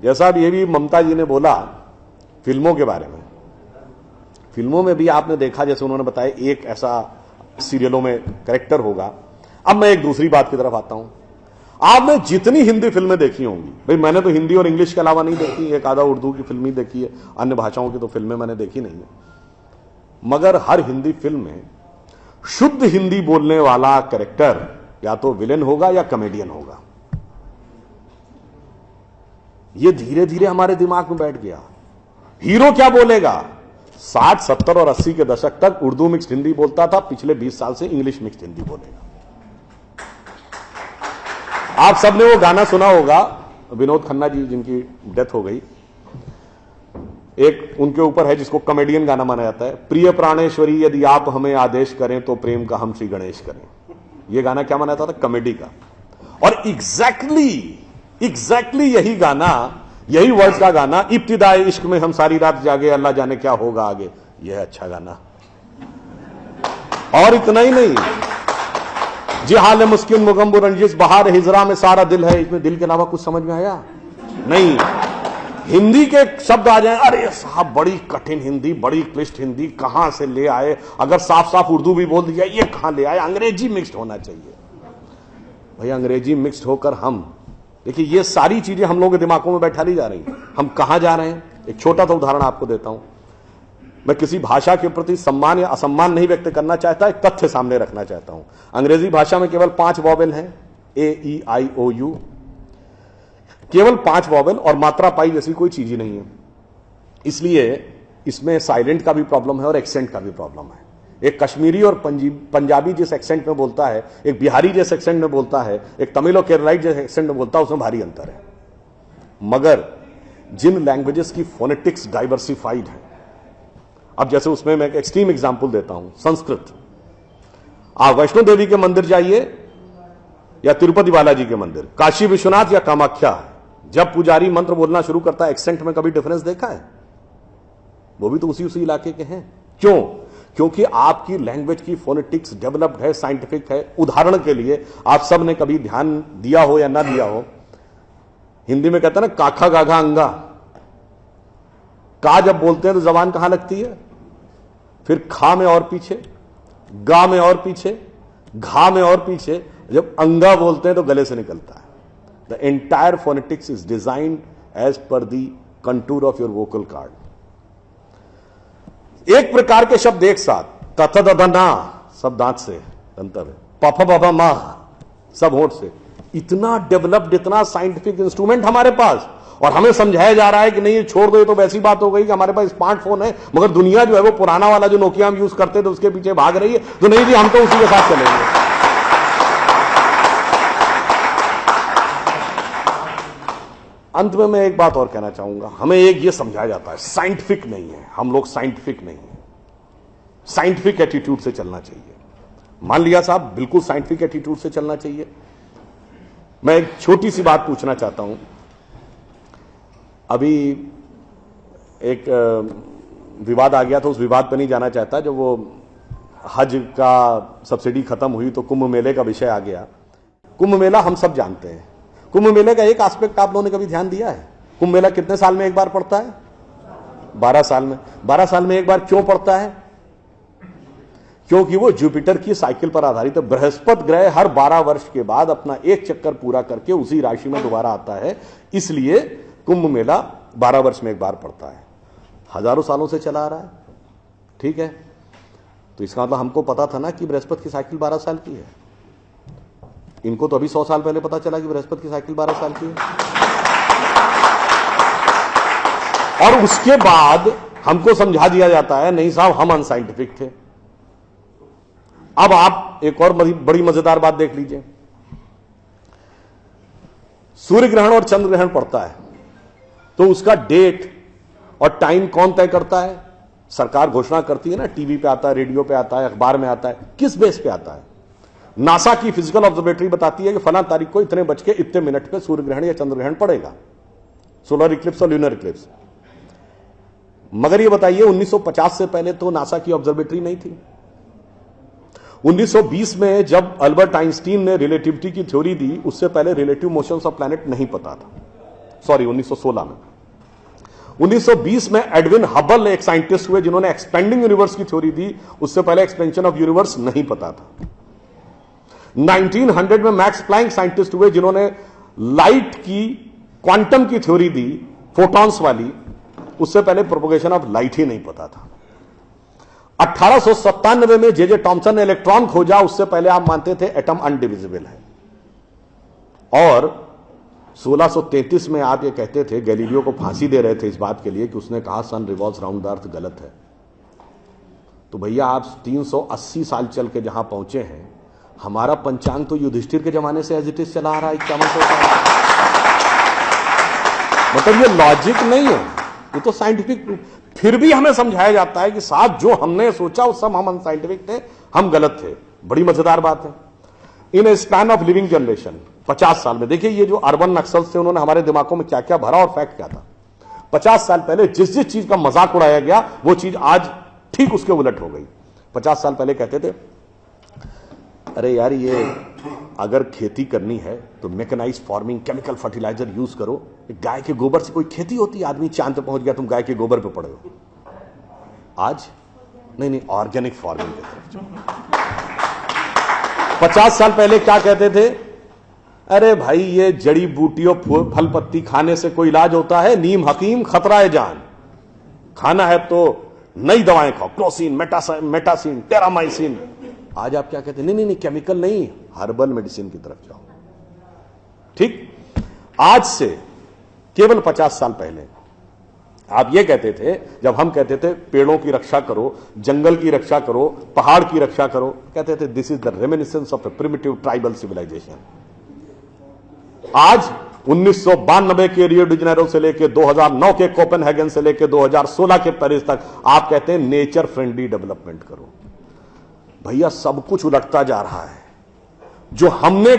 जैसा अब ये भी ममता जी ने बोला फिल्मों के बारे में, फिल्मों में भी आपने देखा, जैसे उन्होंने बताया एक ऐसा सीरियलों में कैरेक्टर होगा। अब मैं एक दूसरी बात की तरफ आता हूं। आपने जितनी हिंदी फिल्में देखी होंगी, भाई मैंने तो हिंदी और इंग्लिश के अलावा नहीं देखी, एक आधा उर्दू की फिल्म ही देखी है, अन्य भाषाओं की तो फिल्में मैंने देखी नहीं है, मगर हर हिंदी फिल्म में शुद्ध हिंदी बोलने वाला कैरेक्टर या तो विलेन होगा या कॉमेडियन होगा। यह धीरे धीरे हमारे दिमाग में बैठ गया। हीरो क्या बोलेगा? 60, 70 और 80 के दशक तक उर्दू मिक्स्ड हिंदी बोलता था, पिछले 20 साल से इंग्लिश मिक्स्ड हिंदी बोलेगा। आप सबने वो गाना सुना होगा, विनोद खन्ना जी जिनकी डेथ हो गई, एक उनके ऊपर है जिसको कॉमेडियन गाना माना जाता है, प्रिय प्राणेश्वरी यदि आप हमें आदेश करें तो प्रेम का हम श्री गणेश करें। यह गाना क्या माना जाता था? कॉमेडी का। और एग्जैक्टली यही गाना, यही वर्ड्स का गाना, इब्तिदाए इश्क में हम सारी रात जागे अल्लाह जाने क्या होगा आगे, यह अच्छा गाना। और इतना ही नहीं, जी हाल मुस्किन मुगम्बुर रंजिश बहार हिजरा में सारा दिल है, इसमें दिल के अलावा कुछ समझ में आया नहीं। हिंदी के शब्द आ जाए, अरे साहब बड़ी कठिन हिंदी, बड़ी क्लिष्ट हिंदी, कहां से ले आए? अगर साफ साफ उर्दू भी बोल दिया, ये कहां ले आए? अंग्रेजी मिक्स्ड होना चाहिए। भाई अंग्रेजी मिक्स्ड होकर हम, देखिए ये सारी चीजें हम लोगों के दिमागों में बैठा ली जा रही हैं। हम कहां जा रहे हैं? एक छोटा सा उदाहरण आपको देता हूं। मैं किसी भाषा के प्रति सम्मान या असम्मान नहीं व्यक्त करना चाहता, एक तथ्य सामने रखना चाहता हूं। अंग्रेजी भाषा में केवल 5 वॉवेल हैं, AEIOU, केवल 5 वॉवेल, और मात्रा पाई जैसी कोई चीज ही नहीं है। इसलिए इसमें साइलेंट का भी प्रॉब्लम है और एक्सेंट का भी प्रॉब्लम है। एक कश्मीरी और पंजाबी जिस एक्सेंट में बोलता है, एक बिहारी जिस एक्सेंट में बोलता है, एक तमिल और केरलाइट जिस एक्सेंट में बोलता है, उसमें भारी अंतर है। मगर जिन लैंग्वेजेस की फोनेटिक्स डाइवर्सिफाइड है, अब जैसे उसमें मैं एक एक्सट्रीम एग्जांपल देता हूं, संस्कृत। आप वैष्णो देवी के मंदिर जाइए या तिरुपति बालाजी के मंदिर, काशी विश्वनाथ या कामाख्या, जब पुजारी मंत्र बोलना शुरू करता है, एक्सेंट में कभी डिफरेंस देखा है? वो भी तो उसी इलाके के हैं। क्यों? क्योंकि आपकी लैंग्वेज की फोनेटिक्स डेवलप्ड है, साइंटिफिक है। उदाहरण के लिए, आप सब ने कभी ध्यान दिया हो या ना दिया हो, हिंदी में कहते हैं ना काखा गाघा अंगा, का जब बोलते हैं तो जबान कहां लगती है? फिर खा में और पीछे, गा में और पीछे, घा में और पीछे, जब अंगा बोलते हैं तो गले से निकलता है। The entire phonetics is designed as per the contour of your vocal cord. एक प्रकार के शब्द एक साथ, तथ दध ना सब दांत से अंतर है, पफ बफ मा सब होठ से। इतना डेवलप्ड, इतना साइंटिफिक इंस्ट्रूमेंट हमारे पास, और हमें समझाया जा रहा है कि नहीं छोड़ दो, ये तो वैसी बात हो गई कि हमारे पास स्मार्टफोन है। मगर दुनिया जो है वो पुराना वाला जो नोकिया हम यूज करते थे उसके पीछे भाग रही है। तो नहीं जी, हम तो उसी के साथ चलेंगे। अंत में मैं एक बात और कहना चाहूंगा, हमें एक ये समझाया जाता है साइंटिफिक नहीं है, हम लोग साइंटिफिक नहीं है। साइंटिफिक एटीट्यूड से चलना चाहिए। मान लिया साहब, बिल्कुल साइंटिफिक एटीट्यूड से चलना चाहिए। मैं एक छोटी सी बात पूछना चाहता हूं। अभी एक विवाद आ गया था, उस विवाद पर नहीं जाना चाहता। जब वो हज का सब्सिडी खत्म हुई तो कुंभ मेले का विषय आ गया। कुंभ मेला हम सब जानते हैं। कुंभ मेले का एक एस्पेक्ट आप लोगों ने कभी ध्यान दिया है? कुंभ मेला कितने साल में एक बार पड़ता है? 12 साल में। 12 साल में एक बार क्यों पड़ता है? क्योंकि वो जुपिटर की साइकिल पर आधारित है। बृहस्पति ग्रह हर 12 वर्ष के बाद अपना एक चक्कर पूरा करके उसी राशि में दोबारा आता है, इसलिए कुंभ मेला 12 वर्ष में एक बार पड़ता है। हजारों सालों से चला आ रहा है, ठीक है। तो इसका मतलब हमको पता था ना कि बृहस्पति की साइकिल 12 साल की है। इनको तो अभी 100 साल पहले पता चला कि बृहस्पति की साइकिल 12 साल की है। और उसके बाद हमको समझा दिया जाता है नहीं साहब हम अनसाइंटिफिक थे। अब आप एक और बड़ी मजेदार बात देख लीजिए। सूर्य ग्रहण और चंद्र ग्रहण पड़ता है तो उसका डेट और टाइम कौन तय करता है? सरकार घोषणा करती है ना, टीवी पे आता है, रेडियो पे आता है, अखबार में आता है। किस बेस पे आता है? नासा की फिजिकल ऑब्जर्वेटरी बताती है कि फलां तारीख को इतने बज के इतने मिनट पे सूर्य ग्रहण या चंद्र ग्रहण पड़ेगा, सोलर इक्लिप्स और ल्यूनर इक्लिप्स। मगर ये बताइए 1950 से पहले तो नासा की ऑब्जर्वेटरी नहीं थी। 1920 में जब अल्बर्ट आइंस्टीन ने रिलेटिविटी की थ्योरी दी, उससे पहले रिलेटिव मोशंस ऑफ प्लैनेट नहीं पता था। सॉरी 1916 में। 1920 में एडविन हबल एक साइंटिस्ट हुए जिन्होंने एक्सपेंडिंग यूनिवर्स की थ्योरी दी। उससे पहले एक्सपेंशन ऑफ यूनिवर्स नहीं पता था। 1900 में मैक्स प्लैंक साइंटिस्ट हुए जिन्होंने लाइट की क्वांटम की थ्योरी दी, फोटॉन्स वाली। उससे पहले प्रोपोगेशन ऑफ लाइट ही नहीं पता था। 1897 में जे टॉमसन ने इलेक्ट्रॉन खोजा। उससे पहले आप मानते थे एटम अनडिविजिबल है। और 1633 में आप ये कहते थे, गैलीलियो को फांसी दे रहे थे इस बात के लिए कि उसने कहा सन रिवॉल्व्स राउंड द अर्थ गलत है। तो भैया आप 380 साल चल के जहां पहुंचे हैं, हमारा पंचांग तो युधिष्ठिर के जमाने से एज इट इज चला आ रहा है 5100 साल। मतलब ये लॉजिक नहीं है, ये तो साइंटिफिक। फिर भी हमें समझाया जाता है कि साहब जो हमने सोचा उस सब हम अनसाइंटिफिक थे, हम गलत थे। बड़ी मजेदार बात है। इन ए स्पैन ऑफ लिविंग जनरेशन 50 साल में, देखिए ये जो अर्बन नक्सल्स थे उन्होंने हमारे दिमागों में क्या क्या भरा और फैक्ट क्या था। 50 साल पहले जिस जिस चीज का मजाक उड़ाया गया वो चीज आज ठीक उसके उलट हो गई। 50 साल पहले कहते थे अरे यार ये अगर खेती करनी है तो mechanised farming, chemical fertiliser use करो। गाय के गोबर से कोई खेती होती है? आदमी चांद पे पहुंच गया, तुम गाय के गोबर पे पड़े हो। आज नहीं, ऑर्गेनिक फार्मिंग की तरफ जाओ। 50 साल पहले क्या कहते थे? अरे भाई ये जड़ी बूटियों फल पत्ती खाने से कोई इलाज होता है? नीम हकीम खतरा है जान। खाना है तो नई दवाएं खाओ, क्लोसिन, मेटासिन, टेरामाइसिन। आज आप क्या कहते हैं? नहीं, केमिकल नहीं, हर्बल मेडिसिन की तरफ जाओ। ठीक, आज से केवल 50 साल पहले आप ये कहते थे, जब हम कहते थे पेड़ों की रक्षा करो, जंगल की रक्षा करो, पहाड़ की रक्षा करो, कहते थे this is the reminiscence of a primitive tribal civilisation. आज 1992 के रियो डी जेनेरो से लेकर 2009 के कोपेनहेगन से लेकर 2016 के पेरिस तक आप कहते हैं नेचर फ्रेंडली डेवलपमेंट करो। भैया सब कुछ उलटता जा रहा है। जो हमने